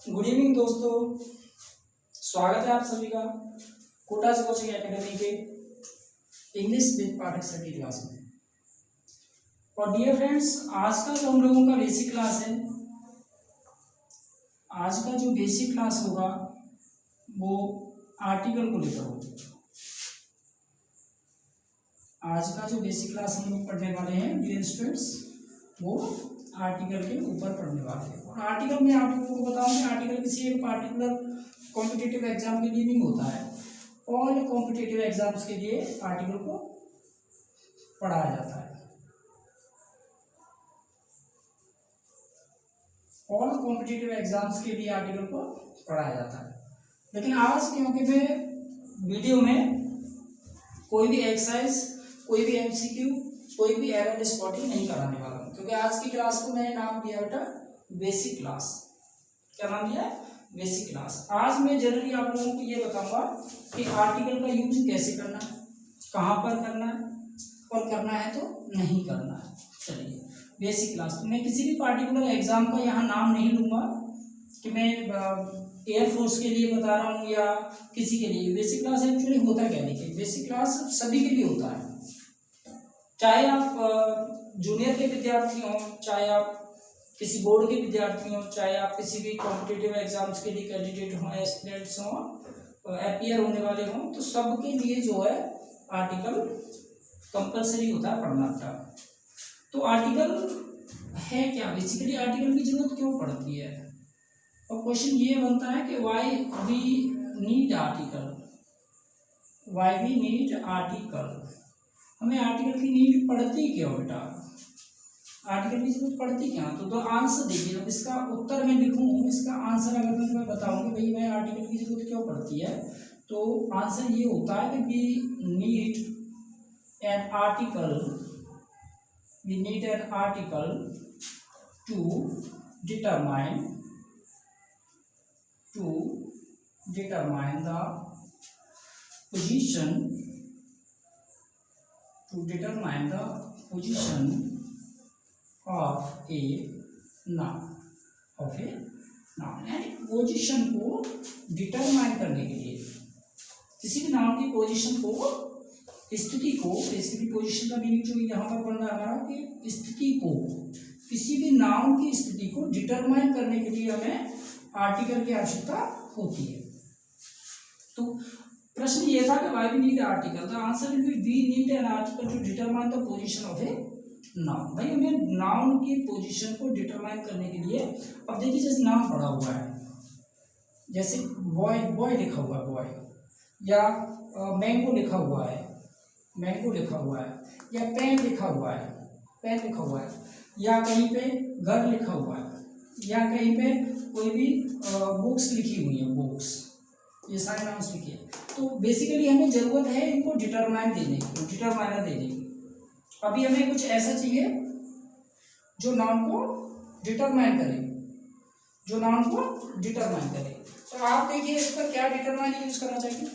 Good evening दोस्तों, स्वागत है आप सभी का कोटा कोचिंग एकेडमी के इंग्लिश विद पाठक सर की क्लास में। और डियर फ्रेंड्स, आज का जो हम लोगों का बेसिक क्लास है, आज का जो बेसिक क्लास होगा वो आर्टिकल को लेकर होगा। आज का जो बेसिक क्लास हम लोग पढ़ने वाले हैं डियर स्टूडेंट्स, वो आर्टिकल के ऊपर पढ़ने वाले हैं। और आर्टिकल में आप लोगों को बताऊंगा, आर्टिकल किसी एक पार्टिकुलर कॉम्पिटिटिव एग्जाम के लिए नहीं होता है। ऑल कॉम्पिटिटिव एग्जाम्स के लिए आर्टिकल को पढ़ाया जाता है। ऑल कॉम्पिटिटिव एग्जाम्स के लिए आर्टिकल को पढ़ाया जाता है। लेकिन आज क्योंकि मैं वीडियो में कोई भी एक्सरसाइज, कोई भी एमसीक्यू, कोई भी एरर स्पॉटिंग नहीं कराने वाला हूँ, क्योंकि आज की क्लास को मैंने नाम दिया बेटा बेसिक क्लास। क्या नाम दिया है? Basic class. आज मैं जनरली आप लोगों को ये बताऊंगा कि आर्टिकल का यूज कैसे करना है, कहाँ पर करना है, और करना है तो नहीं करना है। चलिए बेसिक क्लास। तो मैं किसी भी पार्टिकुलर एग्जाम का यहाँ नाम नहीं लूँगा कि मैं एयरफोर्स के लिए बता रहा हूँ या किसी के लिए। बेसिक क्लास एक्चुअली होता क्या, देखिए बेसिक क्लास सभी के लिए होता है, चाहे आप जूनियर के विद्यार्थी हों, चाहे आप किसी बोर्ड के विद्यार्थी हों, चाहे आप किसी भी कॉम्पिटिटिव एग्जाम्स के लिए कैंडिडेट हों, एस्पिरेंट्स हों, अपीयर होने वाले हों, तो सबके लिए जो है आर्टिकल कंपलसरी होता है पढ़ना का। तो आर्टिकल है क्या, बेसिकली आर्टिकल की जरूरत क्यों पड़ती है? और क्वेश्चन ये बनता है कि why we need article, why we need article, हमें आर्टिकल की नीड पड़ती क्यों बेटा, आर्टिकल की जरूरत पड़ती क्या? तो दो आंसर देखिए। अब इसका उत्तर मैं लिखूं, इसका आंसर अगर मैं बताऊं कि भाई मैं आर्टिकल की जरूरत क्यों पड़ती है, तो आंसर ये होता है कि we need an article, we need an article to determine the position, to determine the position of a noun, यानी पोजीशन को डिटरमाइन करने के लिए, किसी भी नाउन की पोजीशन को, स्थिति को, बेसिकली पोजीशन का मीनिंग जो यहाँ पर पढ़ना है हमारा कि स्थिति को, किसी भी नाउन की स्थिति को डिटरमाइन करने के लिए हमें आर्टिकल की आवश्यकता होती है। तो प्रश्न ये था कि why we need article, the answer will be we need an article to determine the position of a noun. भाई हमें नाउन की पोजीशन को डिटरमाइन करने के लिए, अब देखिए जैसे नाम पड़ा हुआ है, जैसे बॉय, बॉय लिखा हुआ है बॉय, या मैंगो लिखा हुआ है, मैंगो लिखा हुआ है, या पेन लिखा हुआ है, पेन लिखा हुआ है, या कहीं पे घर लिखा हुआ है, या कहीं पे कोई भी बुक्स लिखी हुई है, बुक्स, ये सारे नाम लिखे। तो बेसिकली हमें जरूरत है इनको डिटरमाइन देने की, डिटरमाइनर देने की। अभी हमें कुछ ऐसा चाहिए जो नाउन को डिटरमाइन करे, जो नाउन को डिटरमाइन करे। तो आप देखिए इस पर क्या डिटरमाइन यूज करना चाहिए।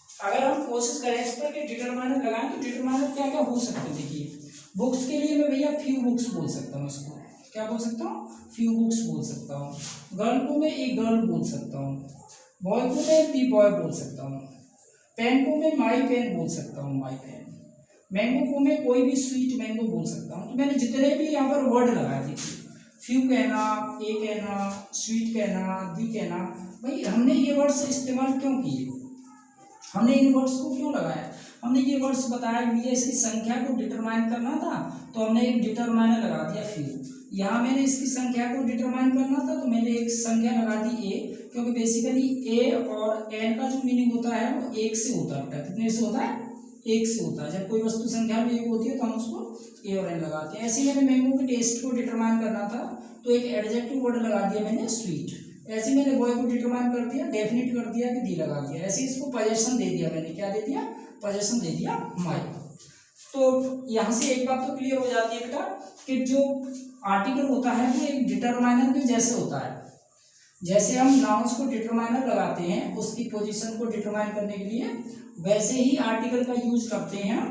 अगर हम कोशिश करें इस पर कि डिटरमाइनर लगाएं, तो डिटरमाइनर क्या क्या हो सकते हैं। देखिए बुक्स के लिए मैं भैया फ्यू बुक्स बोल सकता हूँ, इसको क्या बोल सकता हूँ, फ्यू बुक्स बोल सकता हूँ। गर्ल को मैं एक गर्ल बोल सकता हूँ, बॉय को मैं दी बॉय बोल सकता हूँ, पेन को मैं माई पेन बोल सकता हूँ, माई पेन, मैंगो को मैं कोई भी स्वीट मैंगो बोल सकता हूँ। तो मैंने जितने भी यहाँ पर वर्ड लगाए थे, फ्यू कहना, ए कहना, स्वीट कहना, दी कहना, भाई हमने ये वर्ड्स इस्तेमाल क्यों किए, हमने इन वर्ड्स को क्यों लगाया? हमने ये वर्ड्स बताया कि इसकी संख्या को डिटरमाइन करना था, तो हमने एक डिटरमाइनर लगा दिया फ्यू। यहाँ मैंने इसकी संख्या को डिटरमाइन करना था, तो मैंने एक संख्या लगा दी ए, क्योंकि बेसिकली ए और एन का जो मीनिंग होता है वो एक से होता है। कितने से होता है? एक से होता है। जब कोई वस्तु संख्या में एक होती है तो हम उसको ए और एन लगाते हैं। ऐसे ही मैंने मैंगो के टेस्ट को डिटरमाइन करना था, तो एक एडजेक्टिव वर्ड लगा दिया मैंने स्वीट। ऐसे ही मैंने बॉय को डिटरमाइन कर दिया, डेफिनेट कर दिया कि दी लगा दिया। ऐसे इसको पोजेशन दे दिया मैंने, क्या दे दिया, पोजेशन दे दिया माई। तो यहाँ से एक बात तो क्लियर हो जाती है बेटा कि जो आर्टिकल होता है वो एक डिटरमाइनर के जैसे होता है। जैसे हम नाउन्स को डिटरमाइनर लगाते हैं उसकी पोजीशन को डिटरमाइन करने के लिए, वैसे ही आर्टिकल का यूज करते हैं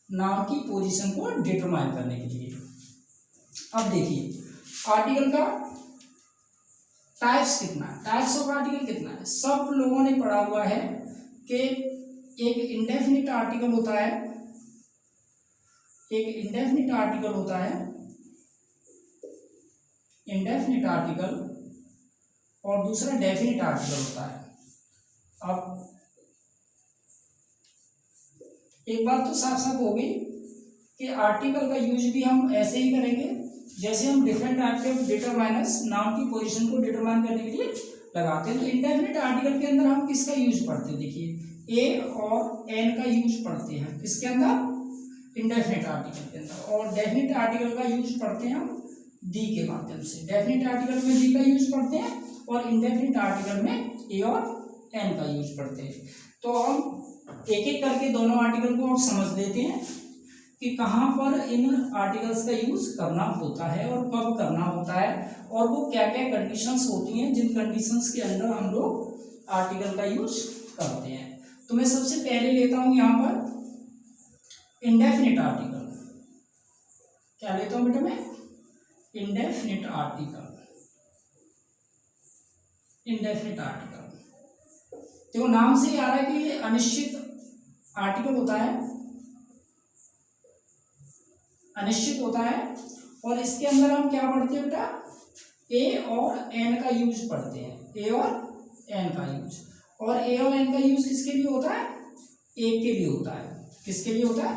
नाउन की पोजीशन को डिटरमाइन करने के लिए। अब देखिए आर्टिकल का टाइप्स कितना है, टाइप्स ऑफ आर्टिकल कितना है, सब लोगों ने पढ़ा हुआ है कि एक इंडेफिनिट आर्टिकल होता है, एक इंडेफिनिट आर्टिकल होता है, इंडेफिनिट आर्टिकल, और दूसरा डेफिनिट आर्टिकल होता है। अब एक बात तो साफ साफ हो गई कि आर्टिकल का यूज भी हम ऐसे ही करेंगे जैसे हम डिफरेंट टाइप के डिटरमाइनर्स नाउन की पोजीशन को डिटरमाइन करने के लिए लगाते हैं। तो इंडेफिनिट आर्टिकल के अंदर हम किसका यूज पढ़ते हैं, देखिए ए और एन का यूज पढ़ते हैं किसके अंदर, इंडेफिनिट आर्टिकल के अंदर, और डेफिनिट आर्टिकल का यूज पढ़ते हैं हम दी के माध्यम से। डेफिनिट आर्टिकल में दी का यूज पढ़ते हैं और इंडेफिनिट आर्टिकल में ए और एन का यूज पढ़ते हैं। तो हम एक एक करके दोनों आर्टिकल को हम समझ लेते हैं कि कहाँ पर इन आर्टिकल्स का यूज करना होता है और कब करना होता है, और वो क्या क्या कंडीशंस होती हैं जिन कंडीशंस के अंदर हम लोग आर्टिकल का यूज करते हैं। तो मैं सबसे पहले लेता हूं यहाँ पर इंडेफिनिट आर्टिकल। क्या लेता हूं बेटा मैं, इंडेफिनिट आर्टिकल। इंडेफिनिट आर्टिकल देखो नाम से ही आ रहा है कि ये अनिश्चित आर्टिकल होता है, अनिश्चित होता है, और इसके अंदर हम क्या पढ़ते हैं बेटा, ए और एन का यूज पढ़ते हैं, ए और एन का यूज। और ए और एन का यूज किसके लिए होता है, एक के लिए होता है। किसके लिए होता है,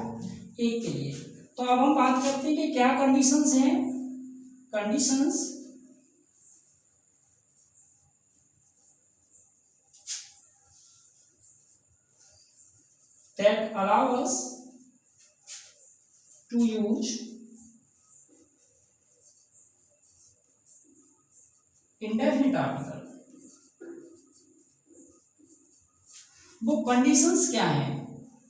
एक के लिए। तो अब हम बात करते हैं कि क्या कंडीशंस हैं, conditions that allow us to use indefinite article। वो कंडीशंस क्या हैं,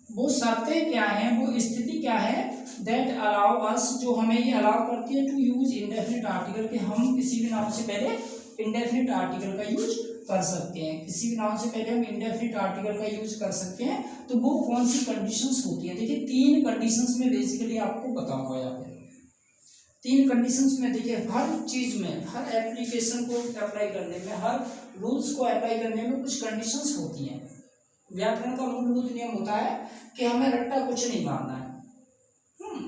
वो शर्तें क्या हैं, वो स्थिति क्या है, दैट अलाउ अस, जो हमें ये अलाउ करती है टू यूज इंडेफिनिट आर्टिकल, के हम किसी भी नाउन से पहले इंडेफिनिट आर्टिकल का यूज कर सकते हैं। किसी भी नाउन से पहले हम इंडेफिनिट आर्टिकल का यूज कर सकते हैं। तो वो कौन सी कंडीशंस होती हैं, देखिए 3 कंडीशंस में बेसिकली आपको बताऊंगा यहाँ पे। 3 कंडीशंस में देखिए हर चीज में, हर एप्लीकेशन को अप्लाई करने में, हर रूल्स को अप्लाई करने में कुछ कंडीशंस होती हैं। व्याकरण का मूलभूत नियम होता है कि हमें रट्टा कुछ नहीं मारना है।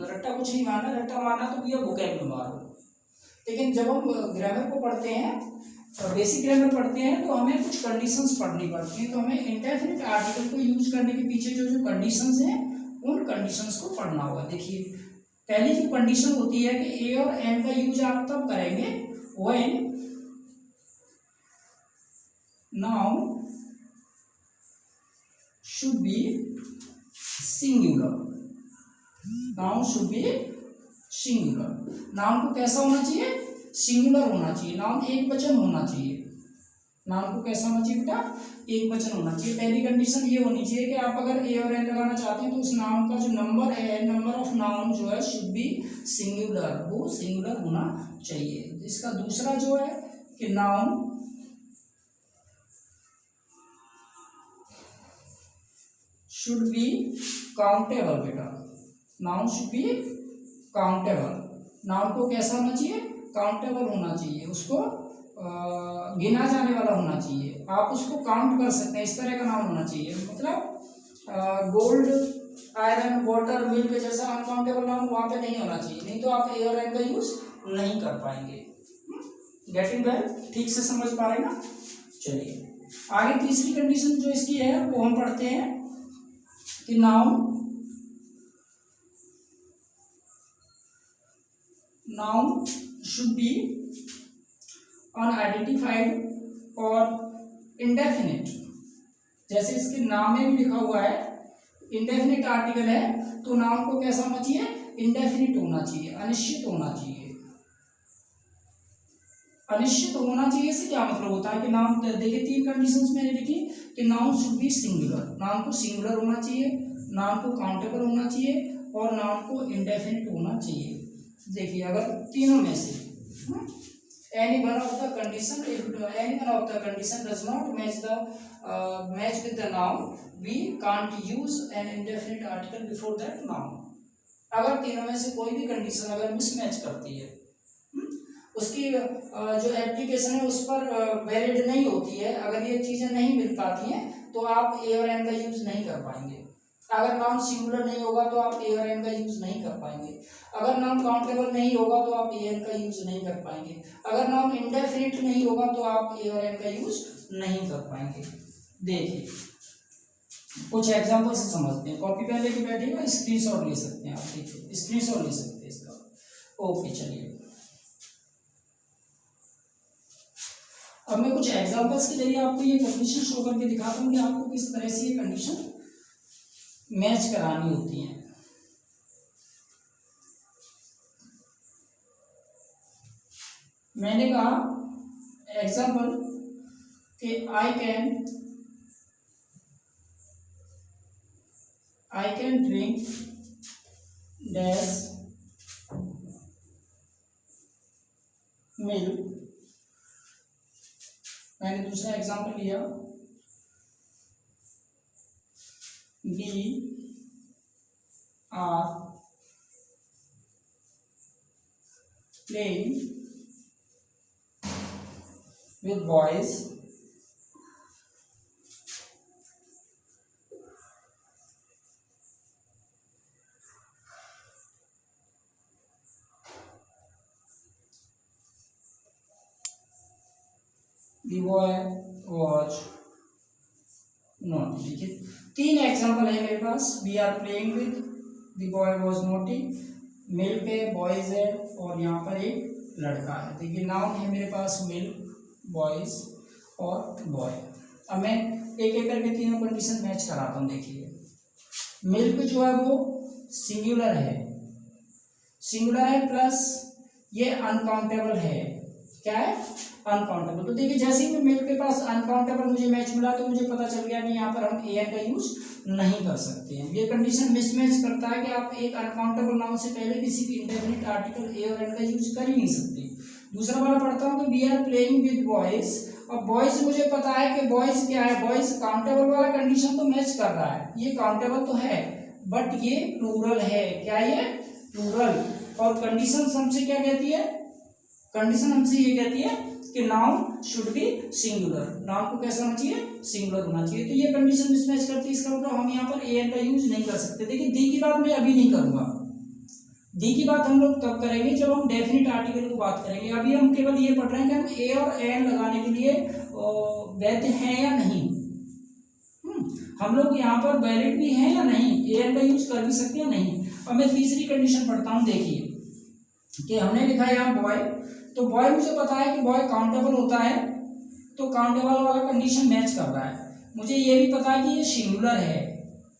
रट्टा कुछ नहीं मारना, रट्टा मारना तो भैया वोकैब में मारो। लेकिन जब हम ग्रामर को पढ़ते हैं, बेसिक ग्रामर पढ़ते हैं, तो हमें कुछ कंडीशंस पढ़नी पड़ती हैं। तो हमें इंडेफिनिट आर्टिकल को यूज करने के पीछे जो जो कंडीशंस हैं, उन कंडीशंस को पढ़ना होगा। देखिए पहली जो कंडीशन होती है कि ए और एन का यूज आप तब करेंगे when noun should be singular. Noun should be singular. Noun को कैसा होना चाहिए, सिंगुलर होना चाहिए। नाउन एक वचन होना चाहिए। नाउन को कैसा होना चाहिए बेटा, एक वचन होना चाहिए। पहली कंडीशन ये होनी चाहिए कि आप अगर ए और एन लगाना चाहते हैं तो उस नाउन का जो नंबर है, नंबर ऑफ नाउन जो है शुड बी सिंगुलर, वो सिंगुलर होना चाहिए। इसका दूसरा जो है कि नाउन शुड बी काउंटेबल। बेटा noun should be countable. Noun को कैसा होना चाहिए, काउंटेबल होना चाहिए, उसको गिना जाने वाला होना चाहिए, आप उसको काउंट कर सकते हैं, इस तरह का नाउन होना चाहिए। मतलब गोल्ड, आयरन, वाटर, मिल्क जैसा अनकाउंटेबल नाउन वहाँ पे नहीं होना चाहिए, नहीं तो आप ए और एन का यूज नहीं कर पाएंगे। गेटिंग वेल, ठीक से समझ पा रहे ना। चलिए आगे तीसरी कंडीशन जो इसकी है वो हम पढ़ते हैं कि नाउन शुड बी अनआइडेंटिफाइड और इंडेफिनिट। जैसे इसके नाम में भी लिखा हुआ है इंडेफिनिट आर्टिकल है, तो नाउन को कैसा होना चाहिए, इंडेफिनिट होना चाहिए, अनिश्चित होना चाहिए। अनिश्चित होना चाहिए से क्या मतलब होता है कि नाउन, देखिए 3 कंडीशंस मैंने लिखी कि noun should be singular, noun को सिंगुलर होना चाहिए, नाउन को काउंटेबल होना चाहिए और नाउन को इंडेफिनिट होना चाहिए। देखिए अगर तीनों में से any one of the condition, if any one of the condition does not match with the noun, we can't use an indefinite article before that noun। अगर तीनों में से कोई भी कंडीशन अगर मिसमैच करती है, उसकी जो एप्लीकेशन है उस पर वैलिड नहीं होती है। अगर ये चीज़ें नहीं मिल पाती हैं तो आप ए और एन का यूज़ नहीं कर पाएंगे। अगर नाउन सिंगुलर नहीं होगा तो आप ए और एन का यूज़ नहीं कर पाएंगे। अगर नाउन काउंटेबल नहीं होगा तो आप ए एन का यूज़ नहीं कर पाएंगे। अगर नाउन इंडेफिनिट नहीं होगा तो आप ए और एन का यूज़ नहीं कर पाएंगे। देखिए कुछ एग्जांपल से समझते हैं। कॉपी पेन लेके बैठिएगा, स्क्रीनशॉट ले सकते हैं आप। देखिए स्क्रीनशॉट ले सकते हैं इसका। ओके चलिए, अब मैं कुछ एग्जांपल्स के जरिए आपको ये कंडीशन शो करके दिखाता हूँ कि आपको किस तरह से ये कंडीशन मैच करानी होती है। मैंने कहा एग्जांपल कि I can drink dash milk. मैंने दूसरा एग्जांपल लिया we are playing with boys the boy was naughty। देखिए 3 एग्जाम्पल है मेरे पास। We are playing with, the boy was naughty, milk है, बॉयज है और यहाँ पर एक लड़का है। देखिए नाउन है मेरे पास मिल्क, बॉयज और बॉय। अब मैं एक एक करके तीनों कंडीशन मैच कराता हूँ। देखिए मिल्क जो है वो सिंगुलर है प्लस ये अनकाउंटेबल है। क्या है? अनकाउंटेबल। तो देखिए जैसे ही मिल्क के पास अनकाउंटेबल मुझे मैच मिला तो मुझे पता चल गया कि यहाँ पर हम ए एन का यूज नहीं कर सकते हैं। ये कंडीशन मिसमैच करता है कि आप एक अनकाउंटेबल नाउन से पहले किसी भी इंडेफिनिट आर्टिकल ए और एन का यूज कर ही नहीं सकते। दूसरा वाला पढ़ता हूँ कि we are playing with boys. अब बॉयज मुझे पता है कि बॉयज क्या है, बॉयज काउंटेबल वाला कंडीशन तो मैच कर रहा है, ये काउंटेबल तो है बट ये प्लूरल है। क्या ये? प्लूरल। और कंडीशन हमसे क्या कहती है? कंडीशन हमसे ये कहती है कि noun should be singular. Noun को कैसा होना चाहिए? सिंगुलर होना चाहिए। तो ये कंडीशन मिसमैच करती है, इसका मतलब हम यहाँ पर ए एन का यूज नहीं कर सकते। देखिए दी की बात मैं अभी नहीं करूंगा, दी की बात हम लोग तब करेंगे जब हम डेफिनेट आर्टिकल को बात करेंगे। अभी हम केवल ये पढ़ रहे हैं कि हम ए और एन लगाने के लिए वैध हैं या नहीं। हम लोग यहाँ पर वैलिड भी हैं या नहीं, ए एन का यूज कर भी सकते हैं या नहीं। अब मैं तीसरी कंडीशन पढ़ता हूँ। देखिए कि हमने लिखा है यहाँ बॉय, तो बॉय मुझे पता है कि बॉय काउंटेबल होता है, तो काउंटेबल वाला कंडीशन मैच कर रहा है। मुझे ये भी पता है कि ये सिंगुलर है,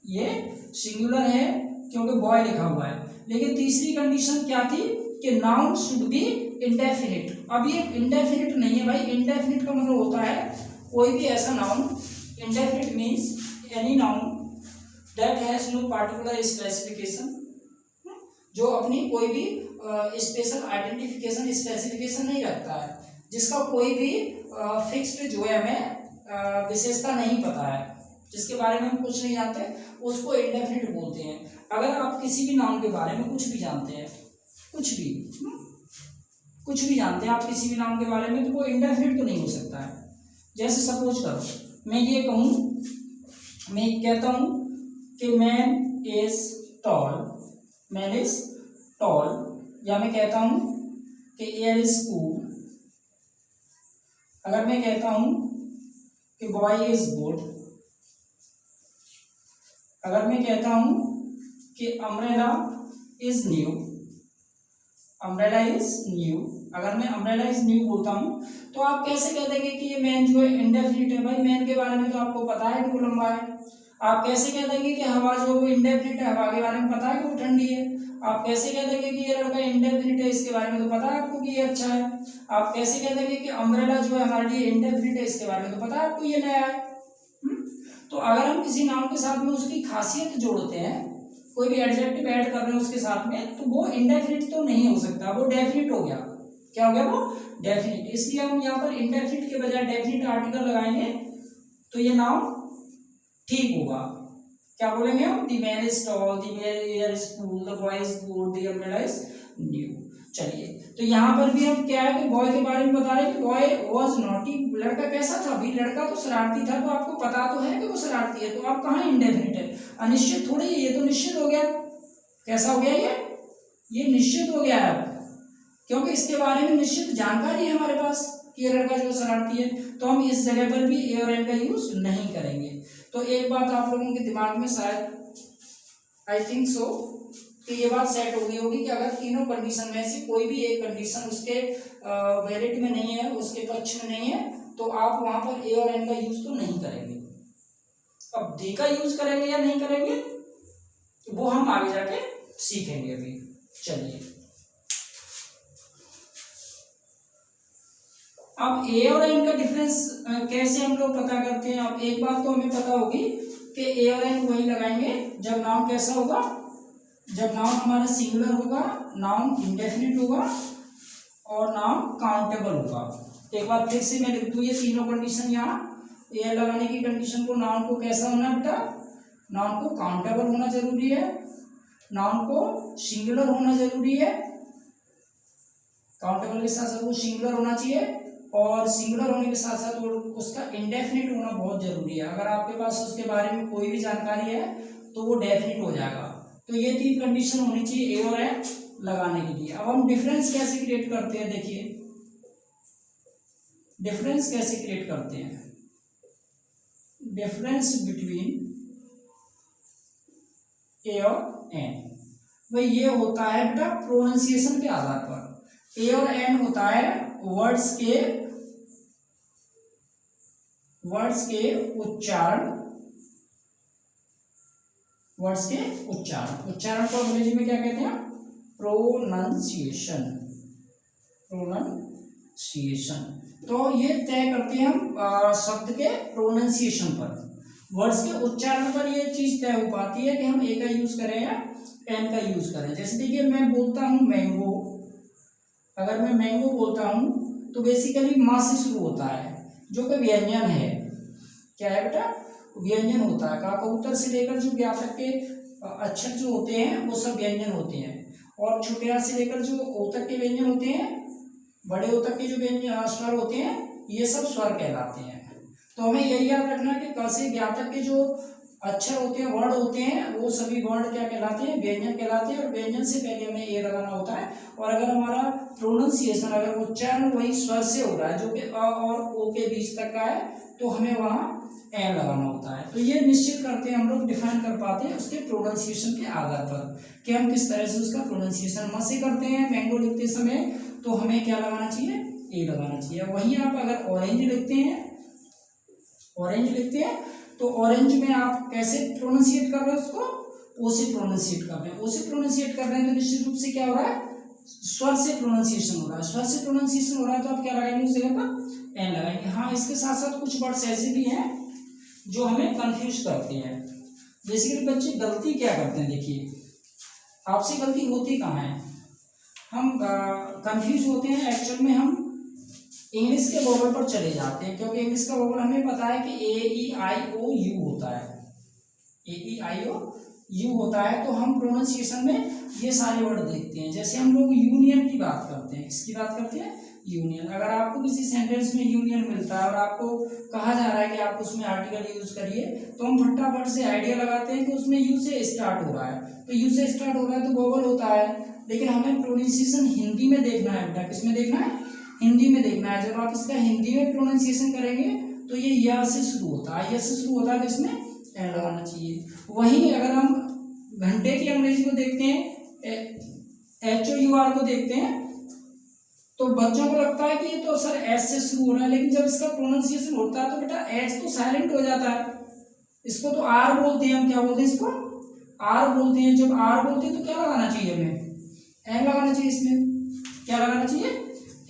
ये सिंगुलर है क्योंकि बॉय लिखा हुआ है। लेकिन तीसरी कंडीशन क्या थी कि नाउन शुड बी इंडेफिनिट। अब ये इंडेफिनिट नहीं है भाई। इंडेफिनिट का मतलब होता है कोई भी ऐसा noun, indefinite means any noun that has no particular specification, जो अपनी कोई भी स्पेशल आइडेंटिफिकेशन स्पेसिफिकेशन नहीं रखता है, जिसका कोई भी फिक्स्ड जो है हमें विशेषता नहीं पता है, जिसके बारे में हम कुछ नहीं जानते, उसको इंडेफिनिट बोलते हैं। अगर आप किसी भी नाउन के बारे में कुछ भी जानते हैं, कुछ भी जानते हैं आप किसी भी नाउन के बारे में, तो वो इंडेफिनिट तो नहीं हो सकता है। जैसे सपोज करो मैं ये कहूँ, मैं कहता हूँ कि man is tall, man is tall, या मैं कहता हूँ कि एयर इज कूल। अगर मैं कहता हूँ कि बॉय इज गुड, अगर मैं कहता हूँ कि umbrella is new, umbrella is new, अगर मैं अम्ब्रेला इज न्यू बोलता हूँ तो आप कैसे कह देंगे कि ये मैन जो है इंडेफिनिट है? भाई मैन के बारे में तो आपको पता है कि वो लंबा है। आप कैसे कह देंगे कि हवा जो वो इंडेफिनिट है? हवा के बारे में पता है कि वो ठंडी है। आप कैसे कह देंगे कि ये लड़का इंडेफिनिट है? इसके बारे में तो पता है आपको कि ये अच्छा है। आप कैसे कह देंगे कि अम्ब्रेला जो है हमारे लिए इंडेफिनिट है? इसके बारे में तो पता है आपको ये नया है। तो अगर हम किसी नाउन के साथ में उसकी खासियत जोड़ते हैं, कोई भी एडजेक्टिव ऐड कर रहे हैं उसके साथ में, तो वो इंडेफिनिट तो नहीं हो सकता, वो डेफिनिट हो गया। क्या हो गया? वो डेफिनिट। इसलिए हम यहाँ पर इंडेफिनिट के बजाय डेफिनिट आर्टिकल लगाएंगे तो ये नाउन ठीक होगा। क्या बोलेंगे हम? The man is tall, the air is cool, the boy is good, the umbrella is new. चलिए तो यहाँ पर भी हम क्या है कि बॉय के बारे में बता रहे हैं कि बॉय वॉज नॉटी, लड़का कैसा था भाई, लड़का तो शरारती था, तो आपको पता तो है कि वो शरारती है, तो आप कहाँ इंडेफिनिट है, अनिश्चित थोड़ी है, ये तो निश्चित हो गया। कैसा हो गया ये निश्चित हो गया है, क्योंकि इसके बारे में निश्चित जानकारी है हमारे पास कि ये लड़का जो शरारती है, तो हम इस जगह पर भी ए और एन का यूज नहीं करेंगे। तो एक बात आप लोगों के दिमाग में शायद आई थिंक सो कि ये बात सेट हो गई होगी कि अगर तीनों कंडीशन में से कोई भी एक कंडीशन उसके वैलिड में नहीं है, उसके पक्ष में नहीं है, तो आप वहां पर ए और एन का यूज तो नहीं करेंगे। अब डी का यूज करेंगे या नहीं करेंगे तो वो हम आगे जाके सीखेंगे अभी। चलिए अब ए और एन का डिफरेंस कैसे हम लोग पता करते हैं। अब एक बात तो हमें पता होगी कि ए और एन वही लगाएंगे जब नाउन कैसा होगा, जब नाउन हमारा सिंगुलर होगा, नाउन इंडेफिनिट होगा और नाउन काउंटेबल होगा। एक बार फिर से मैं लिख दूं ये तीनों कंडीशन, यहाँ ए लगाने की कंडीशन को, नाउन को कैसा होना है बेटा, नाउन को काउंटेबल होना जरूरी है, नाउन को सिंगुलर होना जरूरी है, काउंटेबल के साथ साथ वो सिंगुलर होना चाहिए, और सिंगुलर होने के साथ साथ उसका इंडेफिनिट होना बहुत जरूरी है। अगर आपके पास उसके बारे में कोई भी जानकारी है तो वो डेफिनिट हो जाएगा। तो ये तीन कंडीशन होनी चाहिए ए और एन लगाने के लिए। अब हम डिफरेंस कैसे क्रिएट करते हैं, देखिए डिफरेंस कैसे क्रिएट करते हैं। डिफरेंस बिटवीन ए और एन भाई ये होता है बेटा प्रोनाउंसिएशन के आधार पर। ए और एन होता है वर्ड्स के उच्चारण, वर्ड्स के उच्चारण को अंग्रेजी में क्या कहते हैं, प्रोनाउंसिएशन। तो ये तय करते हैं हम शब्द के प्रोनाउंसिएशन पर, वर्ड्स के उच्चारण पर ये चीज तय हो पाती है कि हम ए का यूज करें या एन का यूज करें। जैसे देखिए मैं बोलता हूँ मैंगो, अगर मैं मैंगो बोलता हूँ तो बेसिकली माँ से शुरू होता है जो कि व्यंजन है। क्या है बेटा, व्यंजन होता है। कबूतर से लेकर जो व्यापक के अक्षर जो होते हैं वो सब व्यंजन होते हैं, और छोटे से लेकर जो ओतक के व्यंजन होते हैं, बड़े ओतक के जो व्यंजन स्वर होते हैं ये सब स्वर कहलाते हैं। तो हमें यही याद रखना है कि क से ज्ञातक के जो अक्षर होते हैं, वर्ड होते हैं, वो सभी वर्ड क्या कहलाते हैं, व्यंजन कहलाते हैं, और व्यंजन से पहले हमें ए लगाना होता है। और अगर हमारा प्रोनाउंसिएशन, अगर उच्चारण वही स्वर से हो रहा है जो कि अ और ओ के बीच तक का है, तो हमें वहाँ एन लगाना होता है। तो ये निश्चित करते हैं हम लोग, डिफाइन कर पाते हैं उसके प्रोनाउंसिएशन के आधार पर कि हम किस तरह से उसका प्रोनाउंसिएशन से करते हैं। मैंगो लिखते समय तो हमें क्या लगाना चाहिए, ए लगाना चाहिए। वहीं आप अगर ऑरेंज लिखते हैं तो ऑरेंज में आप कैसे प्रोनाउंसिएट कर रहे हैं उसको, ओ से प्रोनाउंसिएट कर रहे हैं। ओ से प्रोनाउंसिएट कर रहे हैं तो निश्चित रूप से क्या हो रहा है, स्वर से प्रोनाउंसिएशन हो रहा है। स्वर से प्रोनाउंसिएशन हो रहा है तो आप क्या लगाएंगे उस जगह पर, एन लगाएंगे। हाँ, इसके साथ साथ कुछ वर्ड्स ऐसे भी हैं जो हमें कंफ्यूज करते हैं। जैसे कि बच्चे गलती क्या करते हैं, देखिए आपसे गलती होती कहाँ है, हम कंफ्यूज होते हैं एक्चुअल में, हम इंग्लिश के वोवल पर चले जाते हैं, क्योंकि इंग्लिश का वोवल हमें पता है कि ए ई आई ओ यू होता है, ए ई आई ओ यू होता है। तो हम प्रोनाउंसिएशन में ये सारे वर्ड देखते हैं। जैसे हम लोग यूनियन की बात करते हैं, किसकी बात करते हैं, यूनियन। अगर आपको किसी सेंटेंस में यूनियन मिलता है और आपको कहा जा रहा है कि आप उसमें आर्टिकल यूज करिए, तो हम फटाफट से आइडिया लगाते हैं कि उसमें यू से स्टार्ट हो रहा है, तो यू से स्टार्ट हो रहा है तो वोवल होता है। लेकिन हमें प्रोनाउंसिएशन हिंदी में देखना है बेटा, किसमें देखना है, हिंदी में देखना है। जब आप इसका हिंदी में प्रोनाउंसिएशन करेंगे तो ये या से शुरू होता है, या से शुरू होता है तो इसमें एन लगाना चाहिए। वहीं अगर हम घंटे की अंग्रेजी को देखते हैं, HOUR को देखते हैं, तो बच्चों को लगता है कि ये तो सर एस से शुरू हो रहा है, लेकिन जब इसका प्रोनाउंसिएशन होता है तो बेटा एच तो साइलेंट हो जाता है, इसको तो आर बोलते हैं। हम क्या बोलते हैं, इसको आर बोलते हैं। जब आर बोलते हैं तो क्या लगाना चाहिए, हमें एन लगाना चाहिए। इसमें क्या लगाना चाहिए,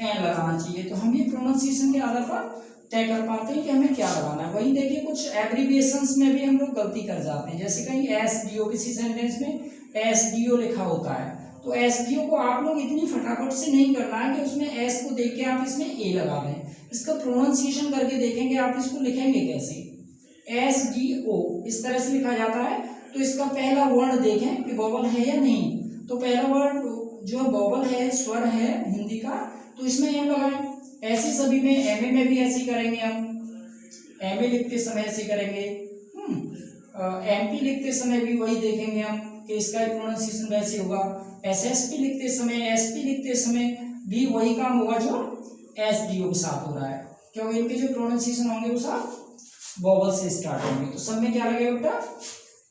एन लगाना चाहिए। तो हम ये प्रोनाउंसिएशन के आधार पर तय कर पाते हैं कि हमें क्या लगाना है। वहीं देखिए कुछ एब्रीविएशंस में भी हम लोग गलती कर जाते हैं। जैसे कहीं SDO, किसी सेंटेंस में SDO लिखा होता है, तो SDO को आप लोग इतनी फटाफट से नहीं करना है कि उसमें एस को देख के आप इसमें ए लगा दें। इसका प्रोनाउंसिएशन करके देखेंगे आप इसको लिखेंगे कैसे, SDO इस तरह से लिखा जाता है। तो इसका पहला वर्ड देखें कि वोवल है या नहीं। तो पहला वर्ड जो वोवल है, स्वर है हिंदी का, तो इसमें एम लगाएं। ऐसे सभी में एमए में भी ऐसे करेंगे हम। एमए लिखते समय ऐसे करेंगे। एमपी लिखते समय भी वही देखेंगे हम कि इसका प्रोनाउंसिएशन वैसे होगा। एसएसपी लिखते समय, एसपी लिखते समय भी वही काम होगा जो एसडीओ के साथ हो रहा है, क्योंकि इनके जो प्रोनाउंसिएशन होंगे वो सब वोवल से स्टार्ट होंगे। तो सब में क्या लगेगा बेटा,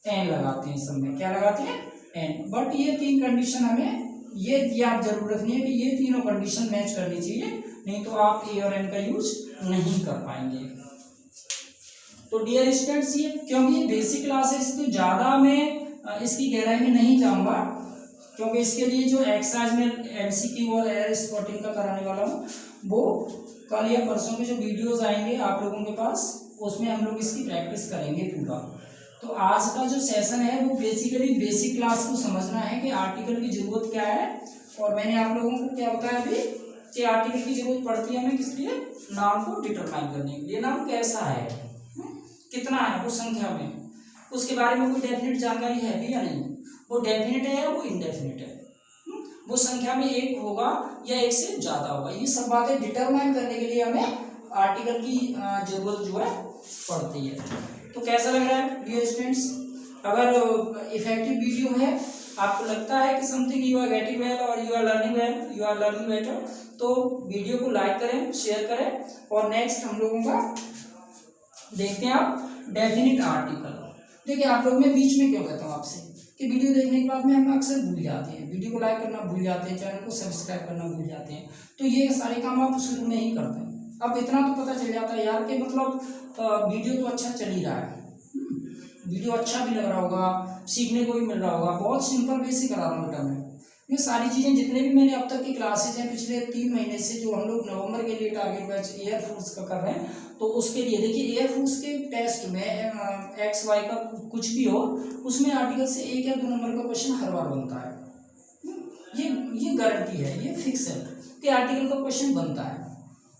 एन लगाते हैं। सब में क्या लगाते हैं, एन। बट ये तीन कंडीशन हमें ये याद जरूर रखनी है कि ये तीनों कंडीशन मैच करनी चाहिए, नहीं तो आप ए और एन का यूज नहीं कर पाएंगे। तो डियर स्टूडेंट्स, ये क्योंकि ये बेसिक क्लास है, इसको ज़्यादा मैं इसकी गहराई में नहीं जाऊँगा, क्योंकि इसके लिए जो एक्सरसाइज में एमसीक्यू और एरर स्पॉटिंग का कराने वाला हूँ, वो कल या परसों के जो वीडियोस आएंगे आप लोगों के पास, उसमें हम लोग इसकी प्रैक्टिस करेंगे पूरा। तो आज का जो सेशन है वो बेसिकली बेसिक क्लास को समझना है कि आर्टिकल की ज़रूरत क्या है। और मैंने आप लोगों को क्या बताया अभी कि आर्टिकल की ज़रूरत पड़ती है हमें किस लिए, नाउन को डिटरमाइन करने के लिए। नाउन कैसा है, कितना है वो संख्या में, उसके बारे में कोई डेफिनेट जानकारी है भी या नहीं, वो डेफिनेट है या वो इनडेफिनेट है, वो संख्या में एक होगा या एक से ज़्यादा होगा, ये सब बातें डिटरमाइन करने के लिए हमें आर्टिकल की ज़रूरत जो है पड़ती है। तो कैसा लग रहा है डियर स्टूडेंट्स? अगर इफेक्टिव वीडियो है, आपको लगता है कि something you are getting well और you are learning well, you are learning better, तो वीडियो को लाइक करें, शेयर करें। और नेक्स्ट हम लोगों का देखते हैं आप डेफिनिट आर्टिकल। देखिए आप लोग, मैं बीच में क्यों कहता हूँ आपसे कि वीडियो देखने के बाद में हम अक्सर भूल जाते हैं, वीडियो को लाइक करना भूल जाते हैं, चैनल को सब्सक्राइब करना भूल जाते हैं। तो ये सारे काम आप शुरू में ही करते हैं। अब इतना तो पता चल जाता है यार कि मतलब वीडियो तो अच्छा चल ही रहा है, वीडियो अच्छा भी लग रहा होगा, सीखने को भी मिल रहा होगा। बहुत सिंपल वे से करा रहा हूँ बेटा मैं। ये सारी चीज़ें जितने भी मैंने अब तक की क्लासेज हैं पिछले 3 महीने से, जो हम लोग नवंबर के लिए टारगेट बैच एयरफोर्स का कर रहे हैं, तो उसके लिए देखिए एयरफोर्स के टेस्ट में एक्स वाई का कुछ भी हो, उसमें आर्टिकल से 1 या 2 नंबर का क्वेश्चन हर बार बनता है। ये गारंटी है, ये फिक्स है कि आर्टिकल का क्वेश्चन बनता है।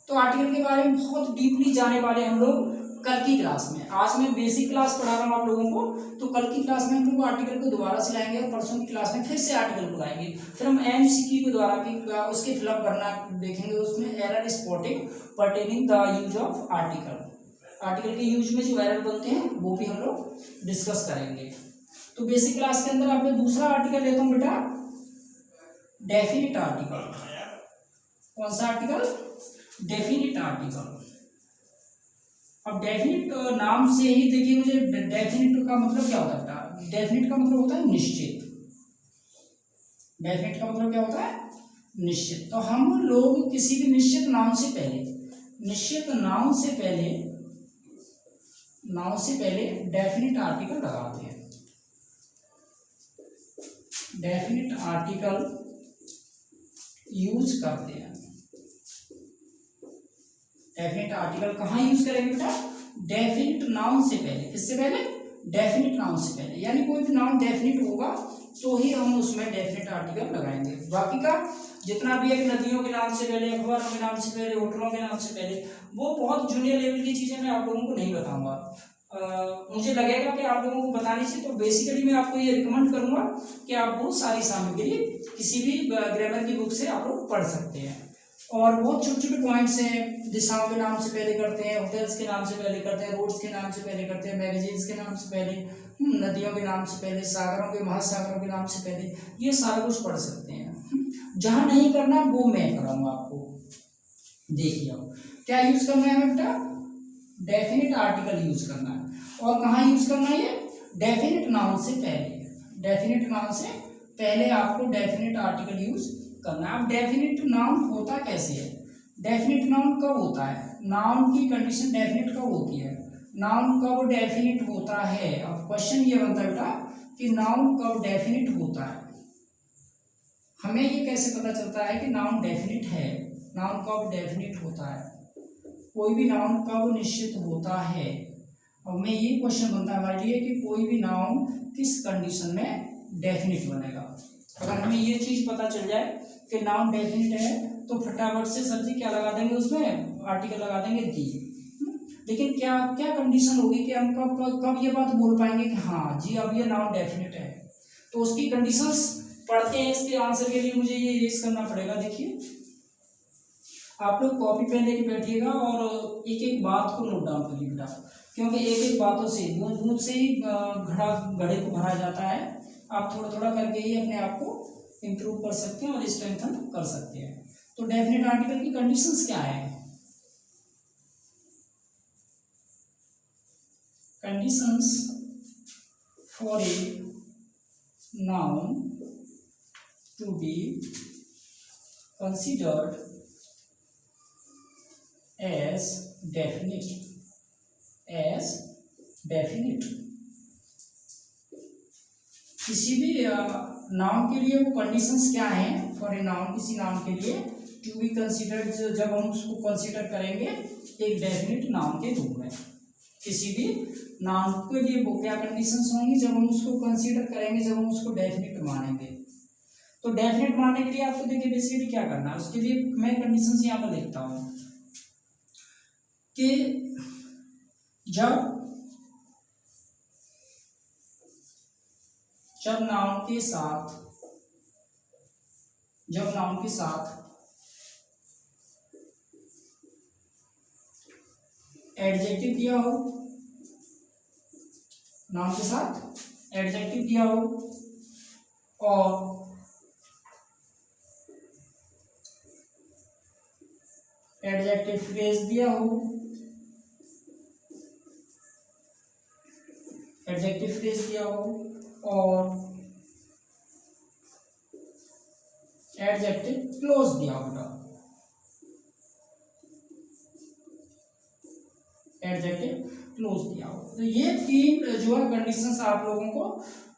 तो आर्टिकल के बारे में बहुत डीपली जाने वाले हम लोग कल की क्लास में। आज मैं बेसिक क्लास पढ़ा रहा हूँ आप लोगों को, तो कल की क्लास में हम लोग आर्टिकल को दोबारा से लाएंगे और परसों की क्लास में फिर से आर्टिकल को लाएंगे। फिर हम एमसीक्यू के द्वारा भी उसके फिलअप करना देखेंगे, उसमें error spotting pertaining the use of article. Article के यूज में जो एरर बनते हैं वो भी हम लोग डिस्कस करेंगे। तो बेसिक क्लास के अंदर आपने दूसरा आर्टिकल लेता हूँ बेटा, डेफिनिट आर्टिकल। कौन सा आर्टिकल? Definite article. अब डेफिनिट नाम से ही देखिए, मुझे डेफिनिट का मतलब क्या होता है? डेफिनिट का मतलब होता है निश्चित। डेफिनिट का मतलब क्या होता है? निश्चित। तो हम लोग किसी भी निश्चित नाउन से पहले, निश्चित नाउन से पहले डेफिनिट आर्टिकल लगाते हैं। डेफिनिट आर्टिकल यूज करते हैं। डेफिनिट आर्टिकल कहाँ यूज करेंगे बेटा? डेफिनिट नाउन से पहले। किससे पहले? डेफिनिट नाउन से पहले। यानी कोई भी नाउन डेफिनिट होगा तो ही हम उसमें डेफिनिट आर्टिकल लगाएंगे। बाकी का जितना भी है, नदियों के नाम से पहले, अखबारों के नाम से पहले, होटलों के नाम से पहले, वो बहुत जूनियर लेवल की चीजें मैं आप लोगों को नहीं बताऊंगा। मुझे लगेगा कि आप लोगों को बतानी चाहिए, तो बेसिकली मैं आपको ये रिकमेंड करूंगा कि आप बहुत सारी सामग्री किसी भी ग्रामर की बुक से आप लोग पढ़ सकते हैं। और बहुत छोटे छोटे पॉइंट्स हैं, दिशाओं के नाम से पहले करते हैं, होटल्स के नाम से पहले करते हैं, रोड्स के नाम से पहले करते हैं, मैगजीन्स के नाम से पहले, नदियों के नाम से पहले, सागरों के, महासागरों के नाम से पहले, ये सारा कुछ पढ़ सकते हैं। जहाँ नहीं करना वो मैं कराऊंगा आपको। देखिए क्या यूज करना है बेटा? डेफिनिट आर्टिकल यूज करना है। और कहाँ यूज करना है? ये डेफिनिट नाउन से पहले। डेफिनिट नाउन से पहले आपको डेफिनिट आर्टिकल यूज करना है। अब डेफिनिट नाउन होता कैसे है? डेफिनिट नाउन कब होता है? नाउन की कंडीशन डेफिनिट कब होती है? नाउन कब डेफिनिट होता है? अब क्वेश्चन ये बनता है बेटा कि नाउन कब डेफिनिट होता है। हमें ये कैसे पता चलता है कि नाउन डेफिनिट है? नाउन कब डेफिनिट होता है? कोई भी नाउन कब निश्चित होता है? अब मैं ये क्वेश्चन बनता है हमारे लिए कि कोई भी नाउन किस कंडीशन में डेफिनिट बनेगा। अगर हमें ये चीज पता चल जाए कि नाउन डेफिनिट है तो फटाफट से सर जी क्या लगा देंगे, उसमें आर्टिकल लगा देंगे दी। लेकिन क्या क्या कंडीशन होगी कि हम कब ये बात बोल पाएंगे कि हाँ जी अब ये नाउन डेफिनिट है? तो उसकी कंडीशंस पढ़ते हैं इसके आंसर के लिए मुझे ये इरेज करना पड़ेगा। देखिए आप लोग कॉपी पेन लेके बैठिएगा और एक एक बात को नोट डाउन करिए बेटा, क्योंकि एक एक बातों से बूंद बूंद से ही घड़े को भरा जाता है। आप थोड़ा थोड़ा करके ही अपने आप को इम्प्रूव कर सकते हैं और स्ट्रेंथन कर सकते हैं। तो डेफिनेट आर्टिकल की कंडीशंस क्या है? Conditions for a noun to be considered as definite किसी भी नाउन के लिए वो कंडीशंस क्या हैं फॉर ए नाउन, किसी नाउन के लिए टू बी कंसिडर्ड, जब हम उसको कंसिडर करेंगे एक डेफिनेट नाउन के रूप में। किसी भी नाउन के लिए वो क्या कंडीशंस होंगी जब हम उसको कंसिडर करेंगे, जब हम उसको डेफिनेट मानेंगे। तो डेफिनेट मानने के लिए आपको देखिए बेसिकली क्या करना है, उसके लिए मैं कंडीशंस यहाँ पर लिखता हूँ कि जब नाउन के साथ एडजेक्टिव दिया हो, नाउन के साथ एडजेक्टिव दिया हो और एडजेक्टिव फ्रेज दिया हो, एडजेक्टिव फ्रेज दिया हो और एडजेक्टिव क्लोज दिया होगा, एडजेक्टिव क्लोज दिया हो। तो ये तीन जो है कंडीशंस आप लोगों को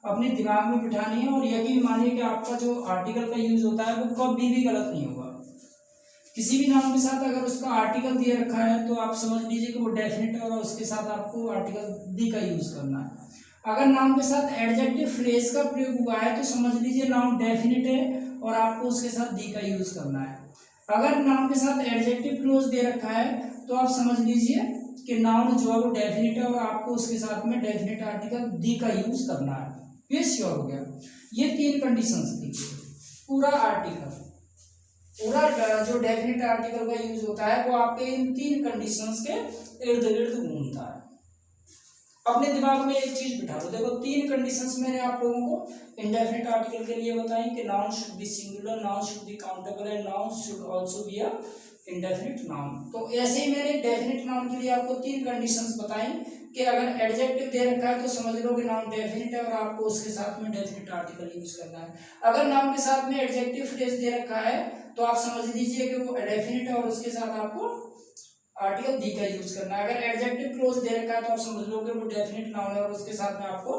अपने दिमाग में बिठानी है और यकीन मानिए कि आपका जो आर्टिकल का यूज होता है वो कभी भी गलत नहीं होगा। किसी भी नाउन के साथ अगर उसका आर्टिकल दिया रखा है तो आप समझ लीजिए कि वो डेफिनेट है और उसके साथ आपको आर्टिकल दी का यूज करना है। अगर नाउन के साथ एडजेक्टिव फ्रेज का प्रयोग हुआ है तो समझ लीजिए नाउन डेफिनेट है और आपको उसके साथ दी का यूज करना है। अगर नाउन के साथ एडजेक्टिव क्लोज दे रखा है तो आप समझ लीजिए कि नाउन जो है वो डेफिनेट है और आपको उसके साथ में डेफिनेट आर्टिकल दी का यूज करना है। ये श्योर हो गया। ये तीन कंडीशंस थी। पूरा आर्टिकल, पूरा जो डेफिनेट आर्टिकल का यूज होता है वो आपके इन तीन कंडीशंस के इर्द गिर्द घूमता है। अपने दिमाग में एक चीज बिठा दो, देखो तीन कंडीशंस मैंने आप लोगों को इंडेफिनिट आर्टिकल के लिए बताई कि noun should be singular, noun should be countable and noun should also be a indefinite noun. तो ऐसे ही मैंने डेफिनिट नाउन के लिए आपको तीन कंडीशंस बताई कि अगर एडजेक्टिव दे रखा है तो समझ लो कि नाउन डेफिनिट है और आपको उसके साथ में डेफिनिट आर्टिकल यूज करना है। अगर नाउन के साथ में एडजेक्टिव फ्रेज दे रखा है तो आप समझ लीजिए कि वो डेफिनिट है और उसके साथ आपको आर्टिकल दी का यूज करना है। अगर एडजेक्टिव क्लोज दे रखा है तो आप समझ लो कि वो डेफिनिट नाउन है और उसके साथ में आपको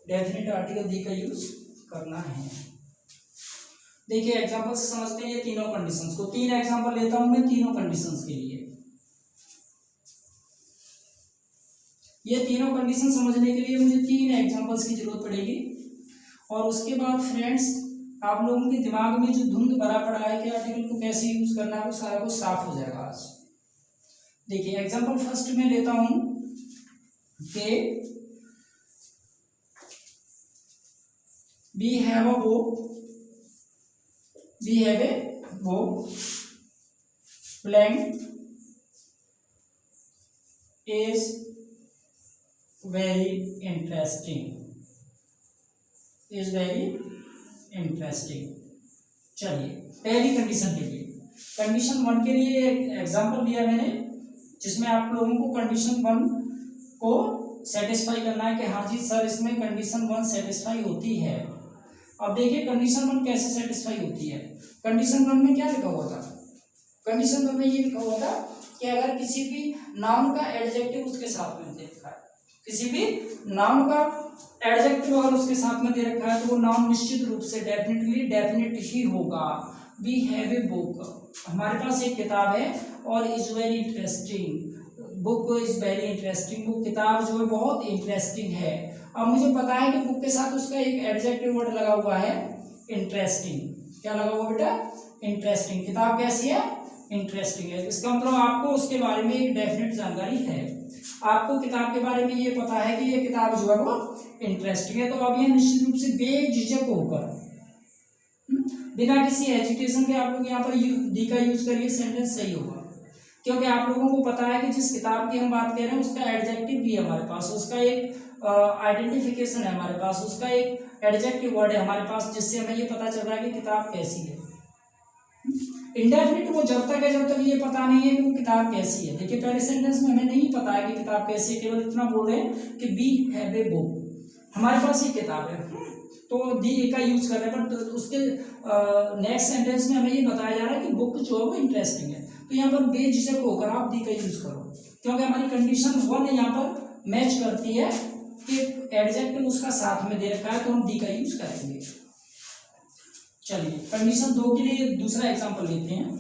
डेफिनिट आर्टिकल दी का यूज करना है। देखिए एग्जांपल से समझते हैं ये तीनों कंडीशंस को। तीन एग्जांपल लेता हूं मैं तीनों कंडीशंस के लिए। ये तीनों कंडीशन समझने के लिए मुझे तीन एग्जांपल्स की जरूरत पड़ेगी और उसके बाद फ्रेंड्स आप लोगों के दिमाग में जो धुंध भरा पड़ा है कि आर्टिकल को कैसे यूज करना है वो सारा कुछ साफ हो जाएगा आज। देखिए एग्जांपल फर्स्ट में लेता हूं कि we have a book blank is very interesting, चलिए पहली कंडीशन के लिए, कंडीशन वन के लिए एक एग्जांपल दिया मैंने जिसमें आप लोगों को कंडीशन वन को सेटिस्फाई करना है कि हाँ जी सर इसमें कंडीशन वन सेटिस्फाई होती है। अब देखिए कंडीशन वन कैसे सेटिस्फाई होती है। कंडीशन वन में क्या लिखा हुआ था? कंडीशन वन में ये लिखा हुआ था कि अगर किसी भी नाउन का एडजेक्टिव उसके साथ में दे रखा है, किसी भी नाउन का एडजेक्टिव अगर उसके साथ में दे रखा है तो वो नाउन निश्चित रूप से डेफिनेट ही होगा। वी हैव ए बुक, हमारे पास एक किताब है और is very interesting, book is very interesting, वो किताब जो है बहुत इंटरेस्टिंग है। अब मुझे पता है कि बुक के साथ उसका एक एडजेक्टिव वर्ड लगा हुआ है इंटरेस्टिंग। क्या लगा हुआ बेटा? इंटरेस्टिंग। किताब कैसी है? इंटरेस्टिंग है। इसका मतलब आपको उसके बारे में एक डेफिनेट जानकारी है, आपको किताब के बारे में ये पता है कि ये किताब जो है वो इंटरेस्टिंग है। तो अब ये निश्चित रूप से बेझिझक होकर बिना किसी हेजिटेशन के आप लोग यहाँ पर दी का यूज करिए, सेंटेंस सही होगा। क्योंकि आप लोगों को पता है कि जिस किताब की हम बात कर रहे हैं उसका एडजेक्टिव भी है हमारे पास, उसका एक आइडेंटिफिकेशन है हमारे पास, उसका एक एडजेक्टिव वर्ड है हमारे पास, जिससे हमें ये पता चल रहा है कि किताब कैसी है। इंडेफिनिट वो जब तक है जब तक ये पता नहीं है कि वो किताब कैसी है। देखिए पहले सेंटेंस में हमें नहीं पता है कि किताब कैसी है, केवल इतना बोल रहे हैं कि बी हैव ए बुक, हमारे पास ये किताब है, तो दी का यूज कर रहे हैं। पर उसके नेक्स्ट सेंटेंस में हमें ये बताया जा रहा है कि बुक जो है वो इंटरेस्टिंग है, तो यहाँ पर बेझिझक होकर आप दी का यूज करो, क्योंकि हमारी कंडीशन 1 यहाँ पर मैच करती है कि एडजेक्टिव उसका साथ में दे रखा है, तो हम दी का यूज करेंगे। चलिए कंडीशन 2 के लिए दूसरा एग्जांपल लेते हैं।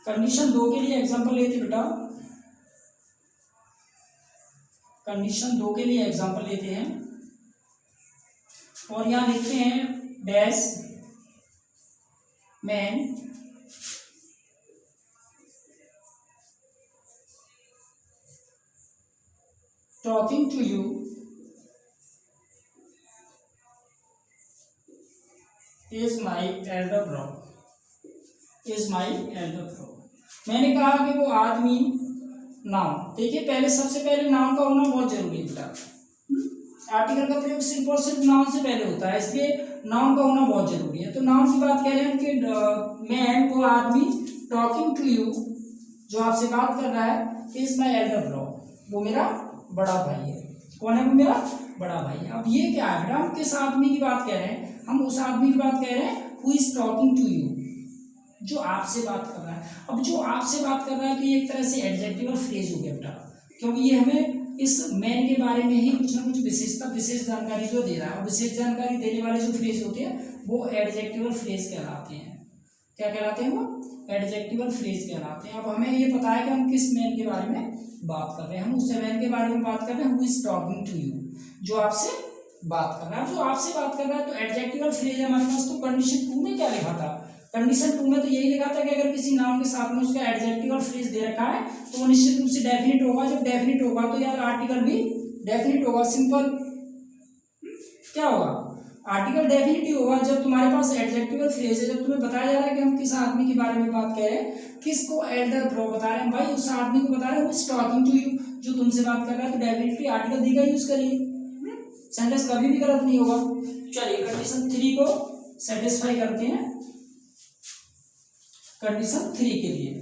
कंडीशन 2 के लिए एग्जांपल लेते बेटा, कंडीशन 2 के लिए एग्जांपल लेते हैं और यहां लिखते हैं dash man talking to you is my elder brother, is my elder brother. मैंने कहा कि वो आदमी, नाउन, देखिए पहले सबसे पहले नाउन का होना बहुत जरूरी है बेटा। आर्टिकल का प्रयोग सिर्फ और सिर्फ नाउन से पहले होता है, इसलिए नाउन का होना बहुत जरूरी है। तो नाउन की बात कह रहे हैं कि मैन, वो आदमी, टॉकिंग टू यू, जो आपसे बात कर रहा है, इज माई एल्डर ब्रदर, वो मेरा बड़ा भाई है। कौन है वो? मेरा बड़ा भाई। अब ये क्या है बेटा, हम किस आदमी की बात कह रहे हैं? हम उस आदमी की बात कह रहे हैं who is talking to you, जो आपसे बात कर रहा है। अब जो आपसे बात कर रहा है तो ये एक तरह से एडजेक्टिव फ्रेज हो गया बेटा, क्योंकि ये हमें इस मैन के बारे में ही कुछ ना कुछ विशेष जानकारी जो दे रहा है। और विशेष जानकारी देने वाले जो फ्रेज होते हैं वो एडजेक्टिवल फ्रेज कहलाते हैं। क्या कहलाते हैं? वो एडजेक्टिवल फ्रेज कहलाते हैं। अब हमें ये पता है कि हम किस मैन के बारे में बात कर रहे हैं, हम उस मैन के बारे में बात कर रहे हैं who is talking to you, जो आपसे बात कर रहा है। जो आपसे बात कर रहा है तो एडजेक्टिवल फ्रेज है हमारे पास। तो कंडीशन 2 में क्या लिखा था? कंडीशन 2 में तो यही लिखा था कि अगर किसी नाउन के साथ में उसका एडजेक्टिवल फ्रेज दे रखा है तो वो निश्चित रूप से डेफिनिट होगा। जब डेफिनिट होगा तो यार आर्टिकल भी डेफिनिट होगा। सिंपल क्या होगा? आर्टिकल डेफिनिट ही होगा जब तुम्हारे पास एडजेक्टिवल फ्रेज है, जब तुम्हें बताया जा रहा है कि हम किस आदमी के बारे में बात कर रहे हैं, किसको एल्डर ब्रो बता रहे हैं, भाई उस आदमी को बता रहे हैं who is talking to you, जो तुमसे बात कर रहा है, तो डेफिनेटली आर्टिकल दी का यूज करिए, सेंटेंस कभी भी गलत नहीं होगा। चलिए कंडीशन 3 को सेटिस्फाई करते हैं। कंडीशन 3 के लिए,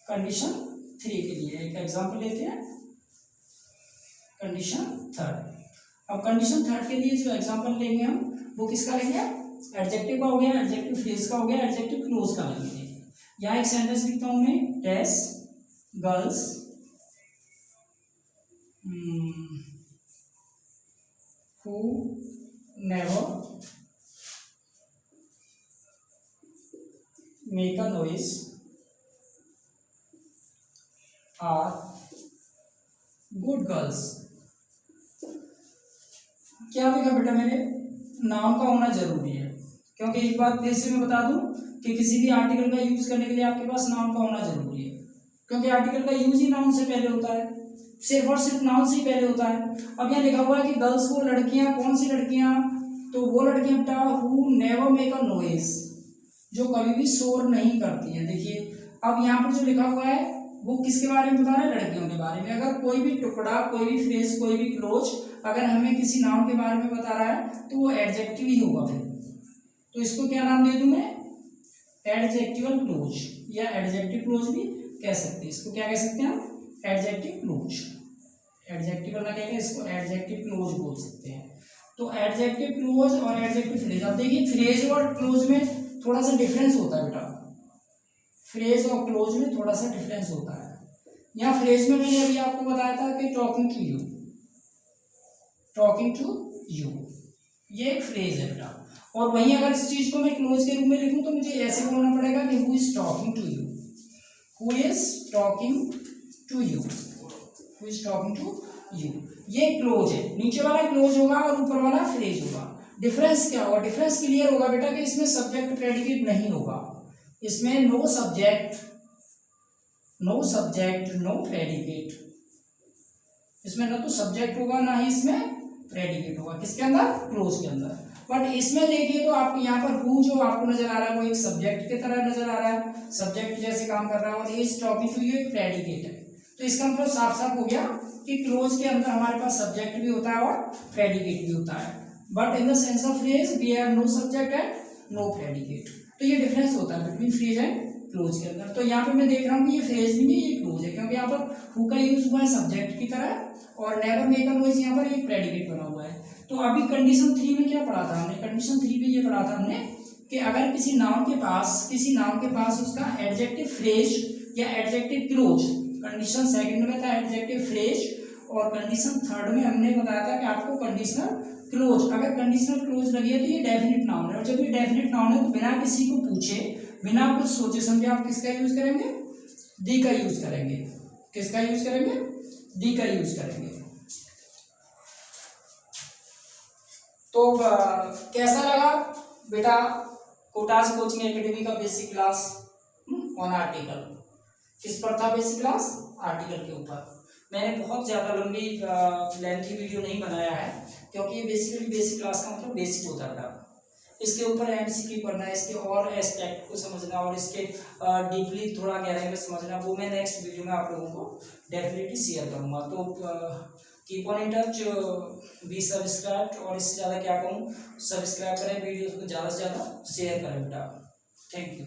कंडीशन 3 के लिए एक एग्जांपल लेते हैं। कंडीशन 3। अब कंडीशन 3 के लिए जो एग्जांपल लेंगे हम वो किसका लेंगे? एडजेक्टिव का हो गया, एडजेक्टिव फ्रेज का हो गया, एडजेक्टिव क्लोज का लेंगे। यहाँ एक सेंटेंस लिखता हूं मैं, dash girls who never make a noise are good girls। क्या लिखा बेटा मैंने? नाउन का होना जरूरी है, क्योंकि एक बात फिर से मैं बता दूं कि किसी भी आर्टिकल का यूज करने के लिए आपके पास नाउन का होना जरूरी है, क्योंकि आर्टिकल का यूज ही नाउन से पहले होता है, सिर्फ और सिर्फ नाउन से ही पहले होता है। अब यहाँ लिखा हुआ है कि गर्ल्स को, लड़कियां, कौन सी लड़कियां? तो वो लड़कियां बेटा who never make a noise, जो कभी भी शोर नहीं करती हैं। देखिए अब यहाँ पर जो लिखा हुआ है वो किसके बारे में बता रहा है? लड़कियों के बारे में। अगर कोई भी टुकड़ा, कोई भी फ्रेज, कोई भी क्लोज अगर हमें किसी नाउन के बारे में बता रहा है तो वो एडजेक्टिव ही होगा फिर। तो इसको क्या नाम दे दूं मैं? एडजेक्टिवल क्लोज, या एडजेक्टिव क्लोज भी कह सकते हैं। इसको क्या कह सकते हैं हम? Adjective close. एडजेक्टिव ना कहेंगे, इसको एडजेक्टिव क्लोज बोल सकते हैं। तो एडजेक्टिव क्लोज और एडजेक्टिव फ्रेज। अब देखिए फ्रेज और क्लोज में थोड़ा सा डिफरेंस होता है बेटा, फ्रेज और क्लोज में थोड़ा सा डिफरेंस होता है। यहाँ फ्रेज में मैंने अभी आपको बताया था कि talking to you, talking to you, ये एक फ्रेज है बेटा। और वहीं अगर इस चीज को मैं क्लोज के रूप में लिखूं तो मुझे ऐसे बोलना पड़ेगा कि who is talking to you, who is talking to you, who is talking to you. ये क्लोज है, नीचे वाला क्लोज होगा और ऊपर वाला फ्रेज होगा। डिफरेंस क्या होगा? डिफरेंस क्लियर होगा बेटा कि इसमें सब्जेक्ट प्रेडिकेट नहीं होगा, इसमें no subject, no subject, no predicate, इसमें ना तो सब्जेक्ट होगा ना ही इसमें प्रेडिकेट होगा, किसके अंदर, क्लोज के अंदर। बट इसमें देखिए तो आपको यहाँ पर हु जो आपको नजर आ रहा है वो एक सब्जेक्ट की तरह नजर आ रहा है, सब्जेक्ट जैसे काम कर रहा है, और इज टॉकिंग टू यू एक प्रेडिकेट है। तो इसका मतलब साफ साफ हो गया कि क्लोज के अंदर हमारे पास सब्जेक्ट भी होता है और प्रेडिकेट भी होता है, but in the sense of phrase we have no subject and no predicate. तो ये डिफरेंस होता है बिटवीन फ्रेज एंड क्लोज के अंदर। तो यहाँ पे मैं देख रहा हूँ कि ये फ्रेज भी नहीं, ये क्लोज है, क्योंकि यहाँ पर हु का यूज हुआ है सब्जेक्ट की तरह, और नेवर मेक अ नॉइज यहाँ पर एक प्रेडिकेट बना हुआ है। तो अभी कंडीशन 3 में क्या पढ़ा था हमने, कंडीशन 3 में ये पढ़ा था हमने कि अगर किसी नाउन के पास उसका एडजेक्टिव फ्रेज या एडजेक्टिव क्लोज, कंडीशन सेकंड में था एडजेक्टिव फ्रेज, और कंडीशन थर्ड में हमने बताया था कि आपको कंडीशनल क्लोज, अगर कंडीशनल क्लोज लगी है तो ये डेफिनेट नाउन है, और जब ये डेफिनेट नाउन है तो बिना किसी को पूछे, बिना कुछ सोचे समझे आप किसका यूज करेंगे, दी का यूज करेंगे। किसका यूज करेंगे, दी का यूज करेंगे। तो कैसा लगा बेटा कोटास कोचिंग एकेडमी का बेसिक क्लास ऑन आर्टिकल, किस पर था बेसिक क्लास, आर्टिकल के ऊपर। मैंने बहुत ज़्यादा लंबी लेंथी वीडियो नहीं बनाया है, क्योंकि ये बेसिकली बेसिक क्लास का मतलब बेसिक होता था। इसके ऊपर एमसीक्यू पढ़ना, इसके और एस्पेक्ट को समझना और इसके डीपली थोड़ा गहराई में समझना, वो मैं नेक्स्ट वीडियो में आप लोगों को डेफिनेटली शेयर करूँगा। तो keep on in touch, B subscribe, और इससे ज़्यादा क्या कहूँ, सब्सक्राइब करें, वीडियो को ज़्यादा से ज़्यादा शेयर करें बेटा। Thank you.